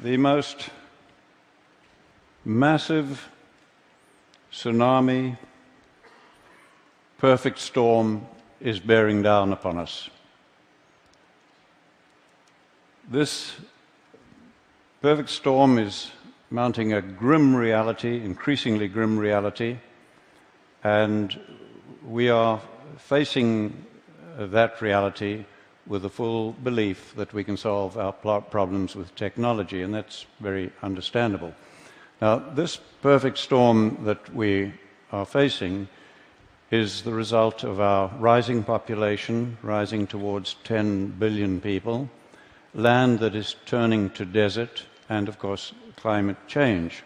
The most massive tsunami, perfect storm is bearing down upon us. This perfect storm is mounting a grim reality, increasingly grim reality, and we are facing that reality with the full belief that we can solve our problems with technology, and that's very understandable. Now, this perfect storm that we are facing is the result of our rising population, rising towards 10 billion people, land that is turning to desert, and, of course, climate change.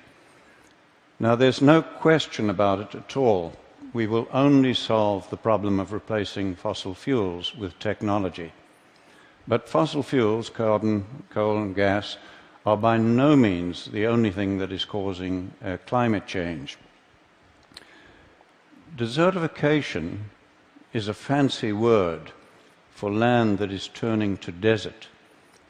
Now, there's no question about it at all. We will only solve the problem of replacing fossil fuels with technology. But fossil fuels, carbon, coal and gas, are by no means the only thing that is causing climate change. Desertification is a fancy word for land that is turning to desert,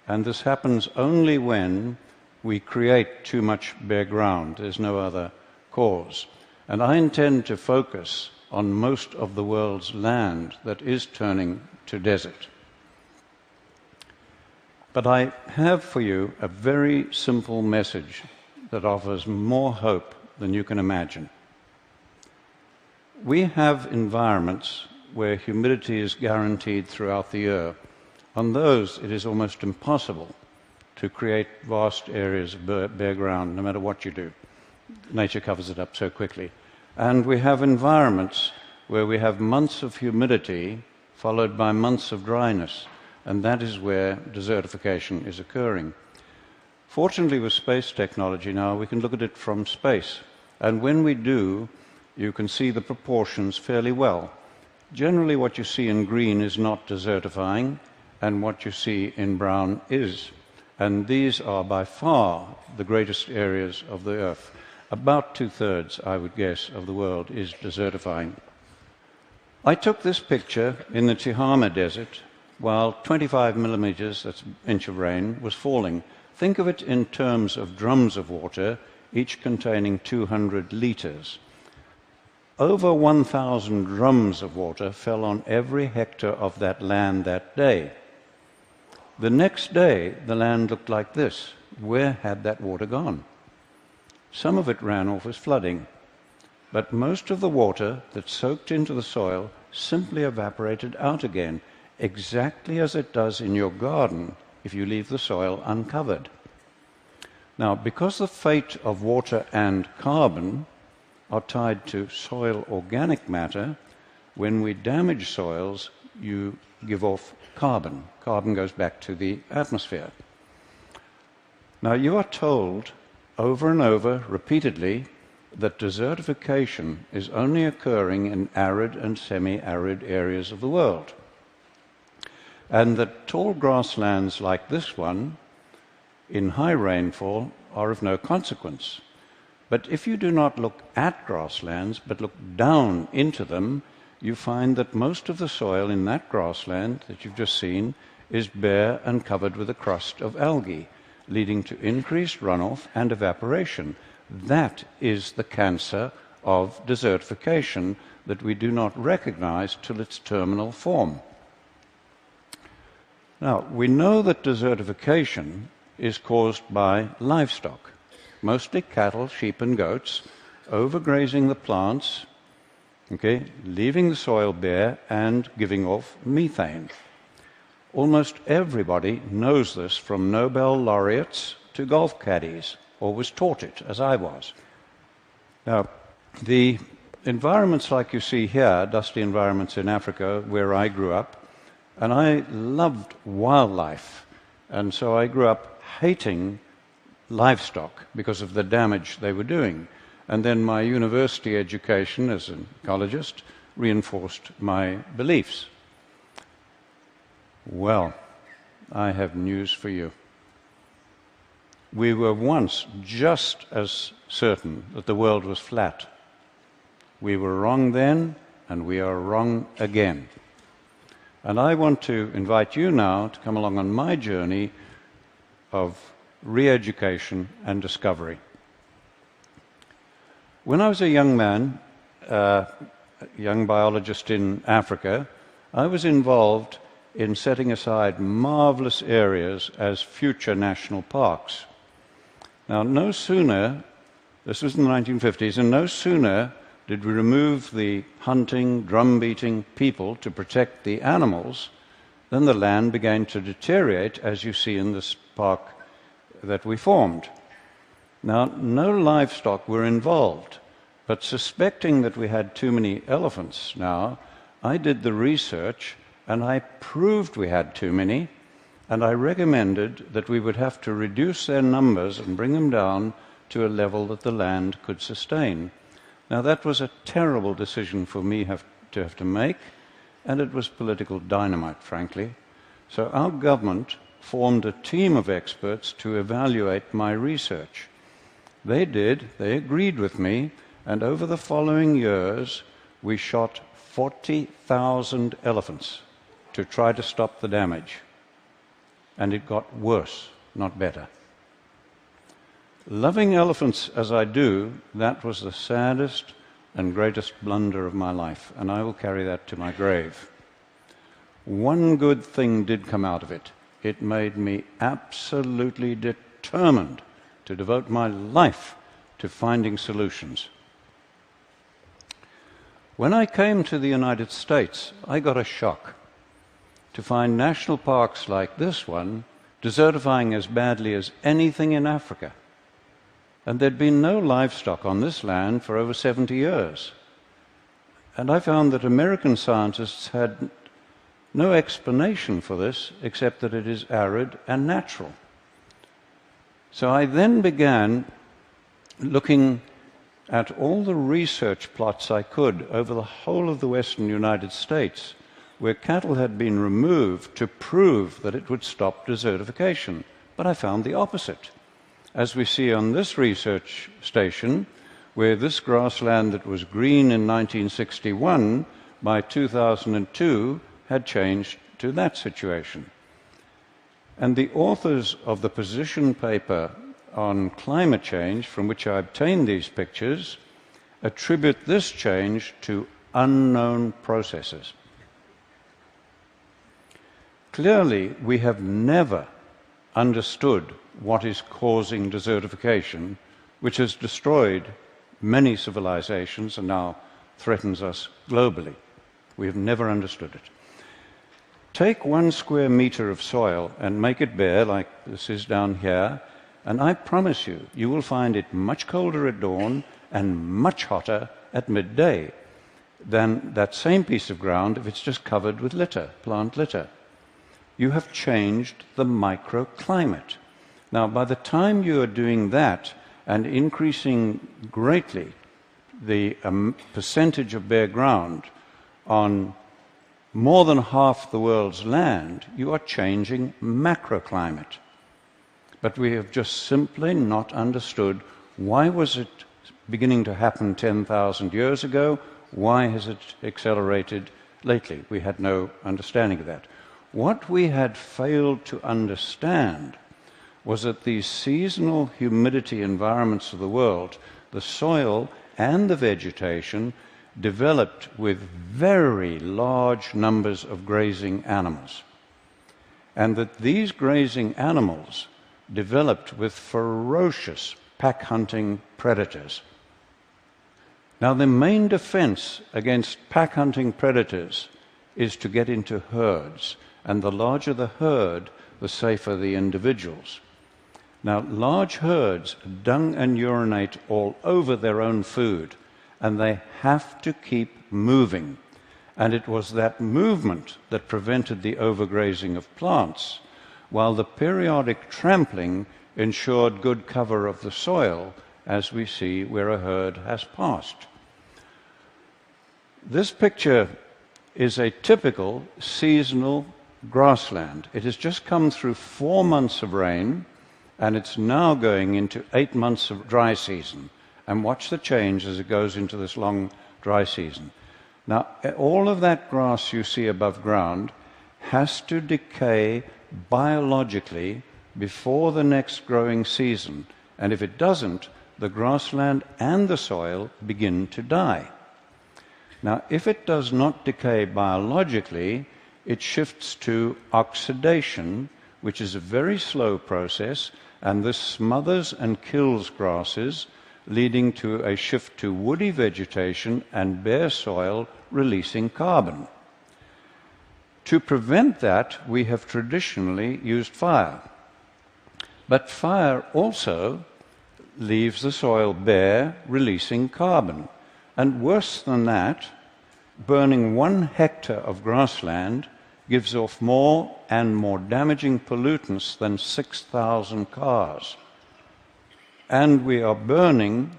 and this happens only when we create too much bare ground. There's no other cause. And I intend to focus on most of the world's land that is turning to desert. But I have for you a very simple message that offers more hope than you can imagine. We have environments where humidity is guaranteed throughout the year. On those, it is almost impossible to create vast areas of bare ground, no matter what you do. Nature covers it up so quickly. And we have environments where we have months of humidity followed by months of dryness, and that is where desertification is occurring. Fortunately, with space technology now, we can look at it from space, and when we do, you can see the proportions fairly well. Generally, what you see in green is not desertifying, and what you see in brown is. And these are by far the greatest areas of the Earth. About 2/3, I would guess, of the world is desertifying. I took this picture in the Tihama Desert while 25 millimeters, that's an inch of rain, was falling. Think of it in terms of drums of water, each containing 200 liters. Over 1,000 drums of water fell on every hectare of that land that day. The next day, the land looked like this. Where had that water gone? Some of it ran off as flooding, but most of the water that soaked into the soil simply evaporated out again, exactly as it does in your garden if you leave the soil uncovered. Now, because the fate of water and carbon are tied to soil organic matter, when we damage soils, you give off carbon. Carbon goes back to the atmosphere. Now, you are told over and over, repeatedly, that desertification is only occurring in arid and semi-arid areas of the world, and that tall grasslands like this one, in high rainfall, are of no consequence. But if you do not look at grasslands, but look down into them, you find that most of the soil in that grassland that you've just seen is bare and covered with a crust of algae, leading to increased runoff and evaporation. That is the cancer of desertification that we do not recognize till its terminal form. Now, we know that desertification is caused by livestock, mostly cattle, sheep and goats, overgrazing the plants, leaving the soil bare and giving off methane. Almost everybody knows this, from Nobel laureates to golf caddies, or was taught it, as I was. Now, the environments like you see here, dusty environments in Africa, where I grew up, and I loved wildlife, and so I grew up hating livestock because of the damage they were doing. And then my university education as an ecologist reinforced my beliefs. Well, I have news for you. We were once just as certain that the world was flat. We were wrong then, and we are wrong again. And I want to invite you now to come along on my journey of re-education, and discovery. When I was a young man, a young biologist in Africa, I was involved in setting aside marvelous areas as future national parks. Now, no sooner, this was in the 1950s, and no sooner did we remove the hunting, drum-beating people to protect the animals, then the land began to deteriorate, as you see in this park that we formed. Now, no livestock were involved, but suspecting that we had too many elephants now, I did the research and I proved we had too many, and I recommended that we would have to reduce their numbers and bring them down to a level that the land could sustain. Now, that was a terrible decision for me to have to make, and it was political dynamite, frankly. So our government formed a team of experts to evaluate my research. They agreed with me, and over the following years, we shot 40,000 elephants to try to stop the damage. And it got worse, not better. Loving elephants as I do, that was the saddest and greatest blunder of my life, and I will carry that to my grave. One good thing did come out of it. It made me absolutely determined to devote my life to finding solutions. When I came to the United States, I got a shock to find national parks like this one desertifying as badly as anything in Africa. And there'd been no livestock on this land for over 70 years. And I found that American scientists had no explanation for this except that it is arid and natural. So I then began looking at all the research plots I could over the whole of the western United States where cattle had been removed to prove that it would stop desertification. But I found the opposite. As we see on this research station, where this grassland that was green in 1961, by 2002, had changed to that situation. And the authors of the position paper on climate change, from which I obtained these pictures, attribute this change to unknown processes. Clearly, we have never understood what is causing desertification, which has destroyed many civilizations and now threatens us globally. We have never understood it. Take 1 square meter of soil and make it bare, like this is down here, and I promise you, you will find it much colder at dawn and much hotter at midday than that same piece of ground if it's just covered with litter, plant litter. You have changed the microclimate. Now, by the time you are doing that and increasing greatly the percentage of bare ground on more than half the world's land, you are changing macroclimate. But we have just simply not understood why was it beginning to happen 10,000 years ago, why has it accelerated lately? We had no understanding of that. What we had failed to understand was that these seasonal humidity environments of the world, the soil and the vegetation, developed with very large numbers of grazing animals. And that these grazing animals developed with ferocious pack-hunting predators. Now, the main defense against pack-hunting predators is to get into herds, and the larger the herd, the safer the individuals. Now, large herds dung and urinate all over their own food, and they have to keep moving. And it was that movement that prevented the overgrazing of plants, while the periodic trampling ensured good cover of the soil, as we see where a herd has passed. This picture is a typical seasonal grassland. It has just come through 4 months of rain, and it's now going into 8 months of dry season. And watch the change as it goes into this long dry season. Now, all of that grass you see above ground has to decay biologically before the next growing season, and if it doesn't, the grassland and the soil begin to die. Now, if it does not decay biologically, it shifts to oxidation, which is a very slow process, and this smothers and kills grasses, leading to a shift to woody vegetation and bare soil releasing carbon. To prevent that, we have traditionally used fire. But fire also leaves the soil bare, releasing carbon. And worse than that, burning 1 hectare of grassland gives off more and more damaging pollutants than 6,000 cars. And we are burning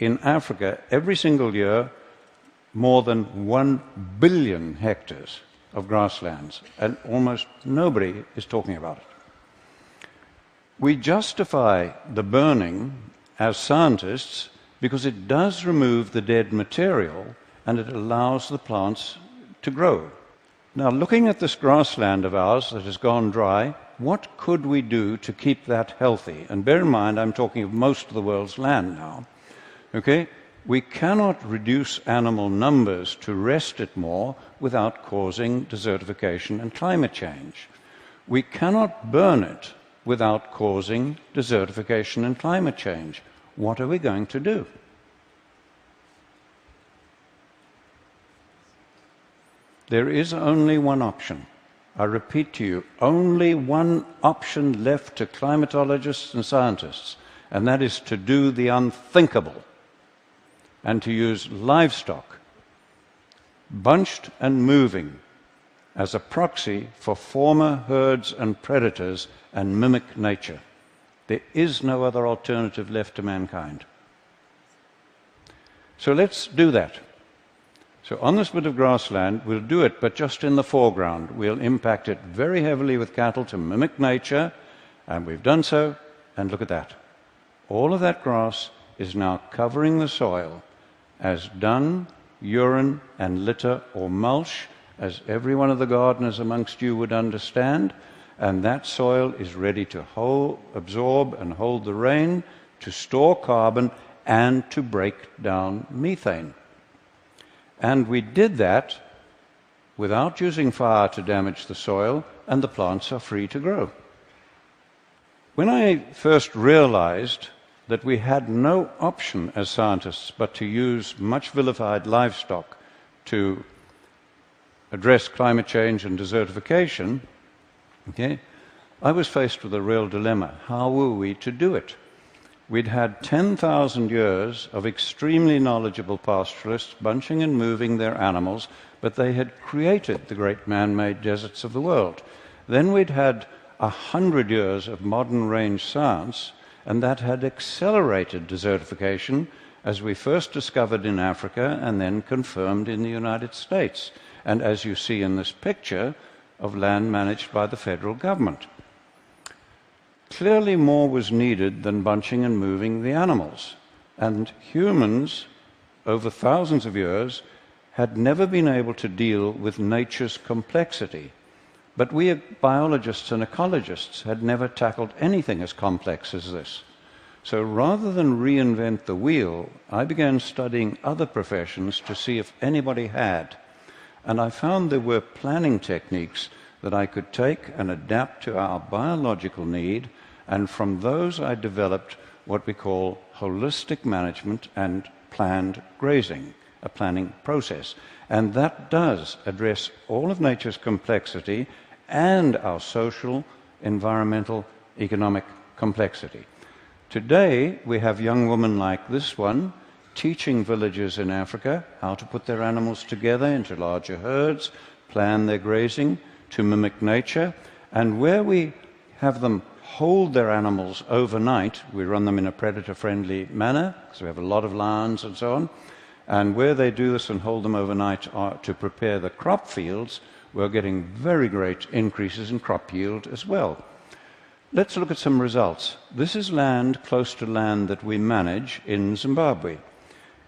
in Africa every single year more than 1 billion hectares of grasslands, and almost nobody is talking about it. We justify the burning as scientists because it does remove the dead material and it allows the plants to grow. Now, looking at this grassland of ours that has gone dry, what could we do to keep that healthy? And bear in mind, I'm talking of most of the world's land now. Okay? We cannot reduce animal numbers to rest it more without causing desertification and climate change. We cannot burn it without causing desertification and climate change. What are we going to do? There is only one option. I repeat to you, only one option left to climatologists and scientists, and that is to do the unthinkable and to use livestock, bunched and moving, as a proxy for former herds and predators and mimic nature. There is no other alternative left to mankind. So let's do that. So on this bit of grassland, we'll do it, but just in the foreground. We'll impact it very heavily with cattle to mimic nature, and we've done so, and look at that. All of that grass is now covering the soil as dung, urine, and litter or mulch, as every one of the gardeners amongst you would understand, and that soil is ready to absorb and hold the rain, to store carbon, and to break down methane. And we did that without using fire to damage the soil, and the plants are free to grow. When I first realized that we had no option as scientists but to use much vilified livestock to address climate change and desertification, I was faced with a real dilemma. How were we to do it? We'd had 10,000 years of extremely knowledgeable pastoralists bunching and moving their animals, but they had created the great man-made deserts of the world. Then we'd had 100 years of modern range science, and that had accelerated desertification, as we first discovered in Africa and then confirmed in the United States, and as you see in this picture of land managed by the federal government. Clearly more was needed than bunching and moving the animals, and humans, over thousands of years, had never been able to deal with nature's complexity. But we biologists and ecologists had never tackled anything as complex as this. So rather than reinvent the wheel, I began studying other professions to see if anybody had. And I found there were planning techniques that I could take and adapt to our biological need, and from those I developed what we call holistic management and planned grazing, a planning process. And that does address all of nature's complexity and our social, environmental, economic complexity. Today, we have young women like this one teaching villagers in Africa how to put their animals together into larger herds, plan their grazing to mimic nature, and where we have them hold their animals overnight, we run them in a predator-friendly manner, because we have a lot of lions and so on, and where they do this and hold them overnight to prepare the crop fields, we're getting very great increases in crop yield as well. Let's look at some results. This is land close to land that we manage in Zimbabwe.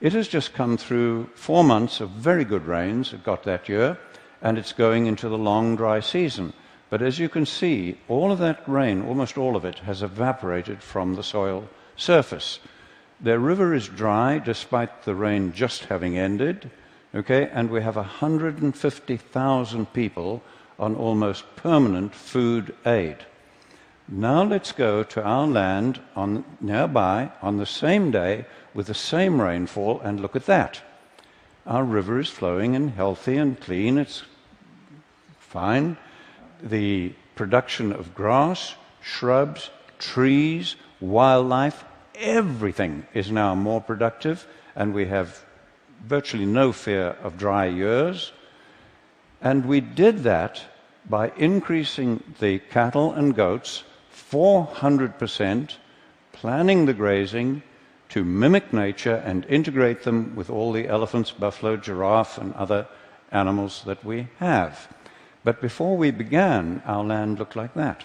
It has just come through 4 months of very good rains, it got that year, and it's going into the long dry season. But as you can see, all of that rain, almost all of it, has evaporated from the soil surface. Their river is dry despite the rain just having ended, okay? And we have 150,000 people on almost permanent food aid. Now let's go to our land nearby on the same day with the same rainfall and look at that. Our river is flowing and healthy and clean. It's fine. The production of grass, shrubs, trees, wildlife, everything is now more productive, and we have virtually no fear of dry years. And we did that by increasing the cattle and goats 400%, planning the grazing to mimic nature and integrate them with all the elephants, buffalo, giraffe, and other animals that we have. But before we began, our land looked like that.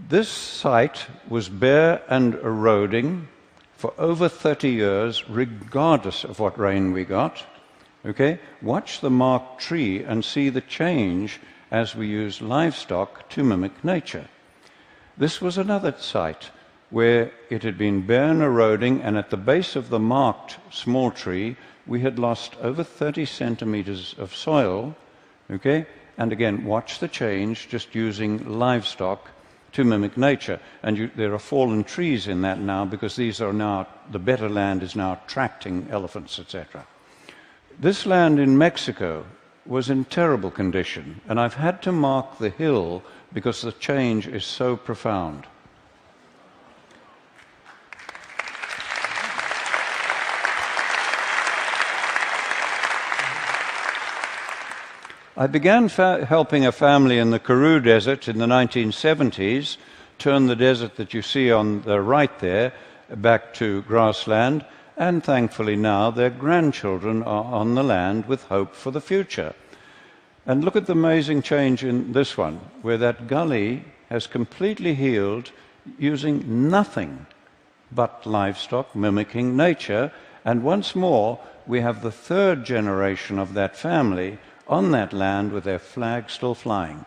This site was bare and eroding for over 30 years, regardless of what rain we got. Okay? Watch the marked tree and see the change as we use livestock to mimic nature. This was another site where it had been bare and eroding, and at the base of the marked small tree, we had lost over 30 centimeters of soil. Okay? And again, watch the change just using livestock to mimic nature. And there are fallen trees in that now because these are now, the better land is now attracting elephants, etc. This land in Mexico was in terrible condition, and I've had to mark the hill because the change is so profound. I began helping a family in the Karoo Desert in the 1970s, turn the desert that you see on the right there back to grassland, and thankfully now their grandchildren are on the land with hope for the future. And look at the amazing change in this one, where that gully has completely healed using nothing but livestock mimicking nature, and once more we have the third generation of that family on that land with their flag still flying.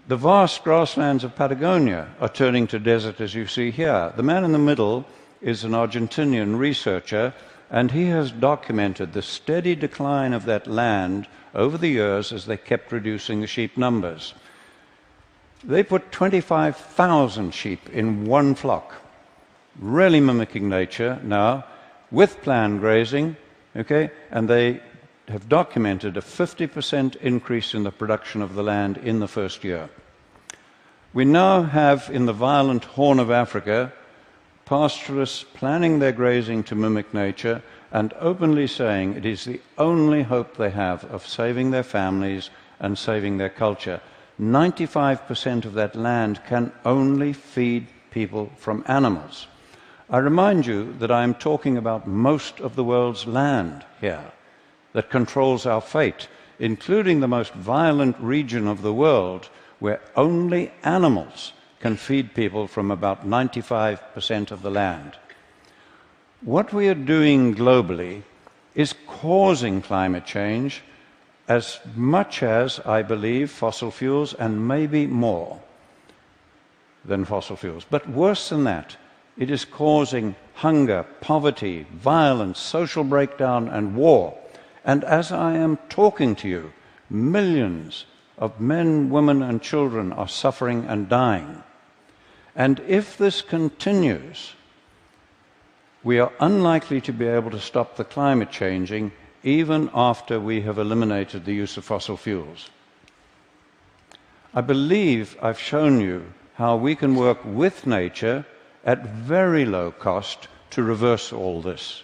The vast grasslands of Patagonia are turning to desert, as you see here. The man in the middle is an Argentinian researcher, and he has documented the steady decline of that land over the years as they kept reducing the sheep numbers. They put 25,000 sheep in one flock, really mimicking nature now, with planned grazing, okay, and they have documented a 50% increase in the production of the land in the first year. We now have in the violent Horn of Africa pastoralists planning their grazing to mimic nature and openly saying it is the only hope they have of saving their families and saving their culture. 95% of that land can only feed people from animals. I remind you that I am talking about most of the world's land here that controls our fate, including the most violent region of the world where only animals can feed people from about 95% of the land. What we are doing globally is causing climate change as much as, I believe, fossil fuels, and maybe more than fossil fuels. But worse than that, it is causing hunger, poverty, violence, social breakdown, and war. And as I am talking to you, millions of men, women, and children are suffering and dying. And if this continues, we are unlikely to be able to stop the climate changing even after we have eliminated the use of fossil fuels. I believe I've shown you how we can work with nature at very low cost to reverse all this.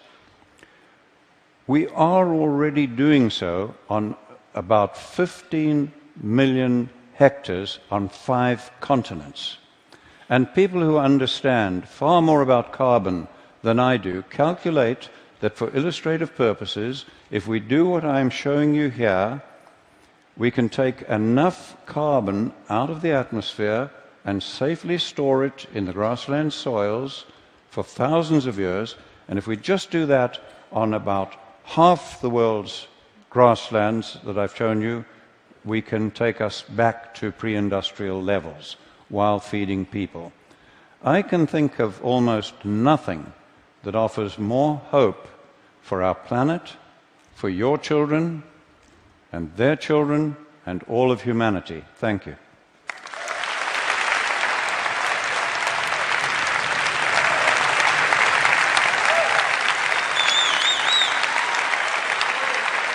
We are already doing so on about 15 million hectares on 5 continents. And people who understand far more about carbon than I do calculate that for illustrative purposes, if we do what I'm showing you here, we can take enough carbon out of the atmosphere and safely store it in the grassland soils for thousands of years. And if we just do that on about half the world's grasslands that I've shown you, we can take us back to pre-industrial levels while feeding people. I can think of almost nothing that offers more hope for our planet, for your children, and their children, and all of humanity. Thank you.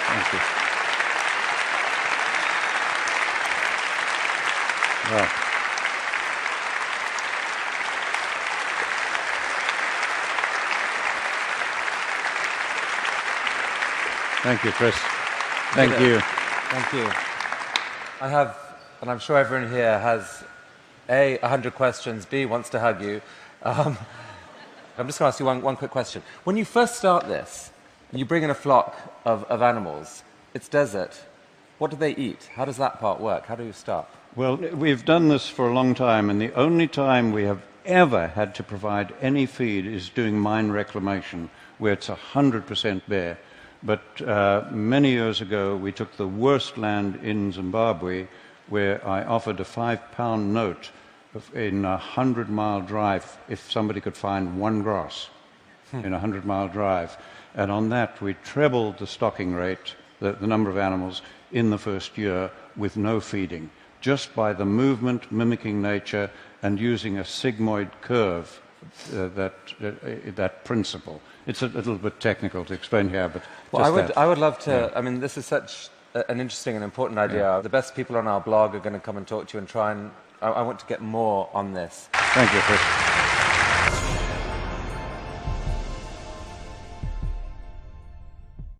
Thank you. Well. Thank you, Chris. Thank you. Thank you. I have, and I'm sure everyone here has, A, 100 questions, B, wants to hug you. I'm just going to ask you one quick question. When you first start this, and you bring in a flock of animals, it's desert. What do they eat? How does that part work? How do you start? Well, we've done this for a long time, and the only time we have ever had to provide any feed is doing mine reclamation, where it's 100% bare. But many years ago, we took the worst land in Zimbabwe, where I offered a £5 note in a 100-mile drive if somebody could find one grass in a 100-mile drive. And on that, we trebled the stocking rate, the number of animals, in the first year with no feeding, just by the movement, mimicking nature, and using a sigmoid curve, that principle. It's a little bit technical to explain here, but well, I would love to. Yeah. I mean, this is such an interesting and important idea. Yeah. The best people on our blog are going to come and talk to you and try and. I want to get more on this. Thank you, Chris.